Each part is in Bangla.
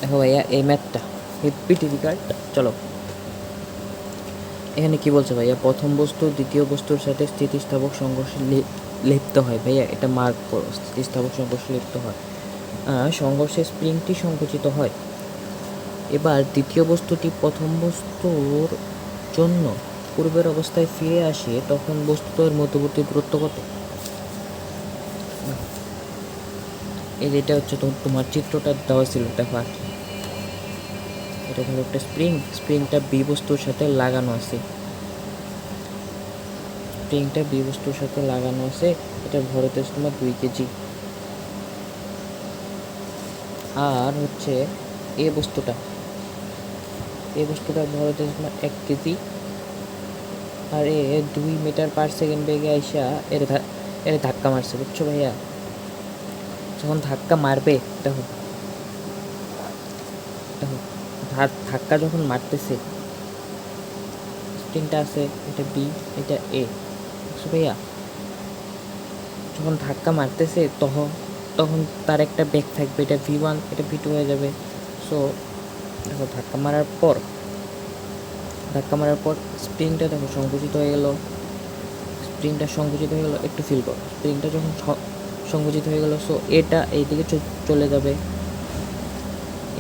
দেখো ভাইয়া এই ম্যাথটা হেভি ডিফিকাল্ট। চলো এখানে কি বলছে ভাইয়া, প্রথম বস্তু দ্বিতীয় বস্তুর সাথে স্থিতিস্থাপক সংঘর্ষে লিপ্ত হয়। ভাইয়া এটা মার্ক করো, স্থিতিস্থাপক সংঘর্ষে লিপ্ত হয়। সংঘর্ষে স্প্রিংটি সংকুচিত হয়। এবার দ্বিতীয় বস্তুটি প্রথম বস্তুর জন্য পূর্বের অবস্থায় ফিরে আসে, তখন বস্তুর মধ্যবর্তী দূরত্ব কত? এই যেটা হচ্ছে তোমার চিত্রটা দেওয়া ছিল, দেখো আর কি, এটা ধরো একটা স্প্রিংটা বি বস্তুর সাথে লাগানো আছে, স্প্রিংটা বি বস্তুর সাথে লাগানো আছে, এটার ভর হচ্ছে তোমার 2 কেজি। আর হচ্ছে এ বস্তুটার ভর হচ্ছে তোমার 1 কেজি। আর এ 2 মিটার পার সেকেন্ড বেগে আইসা এর ধাক্কা মারছে, বুঝছো ভাইয়া? যখন ধাক্কা মারবে, দেখো দেখো ধাক্কা যখন মারতেছে, স্প্রিংটা আছে, এটা বি, এটা এ, বুঝছো ভাইয়া? যখন ধাক্কা মারতেছে তখন তখন তার একটা বেগ থাকবে, এটা V1, এটা V2 হয়ে যাবে। সো দেখো ধাক্কা মারার পর স্প্রিংটা দেখো সংকুচিত হয়ে গেল, একটু ফিল করো, স্প্রিংটা যখন সংকুচিত হয়ে গেল, সো এটা এইদিকে চলে যাবে।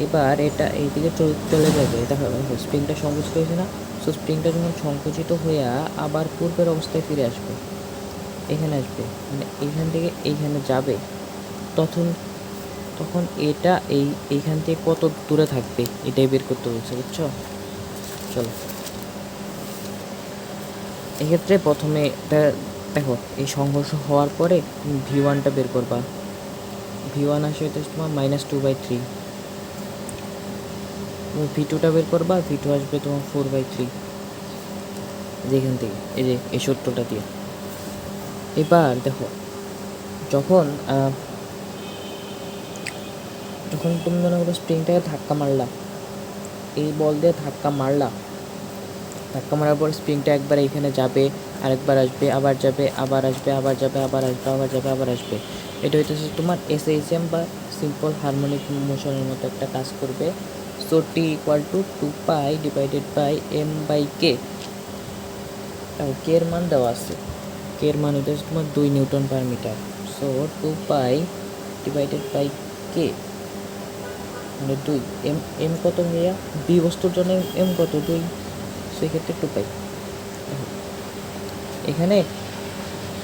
এবার এটা এইদিকে চলে যাবে, দেখো স্প্রিংটা সংকুচিত হয়েছে না? সো স্প্রিংটা যখন সংকুচিত হয়ে আবার পূর্বের অবস্থায় ফিরে আসবে, এখানে আসবে, মানে এইখান থেকে এইখানে যাবে, তখন তখন এটা এইখান থেকে কত দূরে থাকবে এটাই বের করতে বলছে, বুঝছো? চলো এক্ষেত্রে প্রথমে দেখো এই সংঘর্ষ হওয়ার পরে V1টা বের করবা। V1 আসে হচ্ছে তোমার -2/3। তুমি V2টা বের করবা, V2 আসবে তোমার 4/3, যেখান থেকে এই যে এই সূত্রটা দিয়ে। এবার দেখো যখন তুমি মনে করো স্প্রিংটাকে ধাক্কা মারলা, এই বল দিয়ে ধাক্কা মারার পর স্প্রিংটা একবার এইখানে যাবে, আরেকবার আসবে, আবার যাবে, আবার আসবে, আবার যাবে, আবার আসবে, আবার যাবে, আবার আসবে। এটা হইতেছে তোমার SHM বা সিম্পল হারমোনিক মোশনের মতো একটা কাজ করবে। So T = 2π/m/k। কে এর মান দেওয়া আছে, কে এর মান হইতেছে তোমার 2 Newton per metre. So 2π/k মানে 2। এম কত ভাইয়া? বি বস্তুর জন্য এম কত? 2। সেক্ষেত্রে 2π।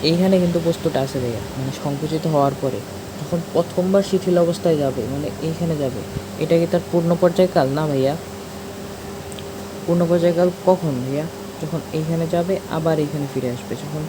এইখানে কিন্তু বস্তুটা আছে ভাইয়া, মানে সংকুচিত হওয়ার পরে যখন প্রথমবার শিথিল অবস্থায় যাবে, মানে এইখানে যাবে, এটা কি তার পূর্ণ পর্যায়কাল না ভাইয়া? পূর্ণ পর্যায়কাল কখন ভাইয়া? যখন এইখানে যাবে আবার এইখানে ফিরে আসবে, যখন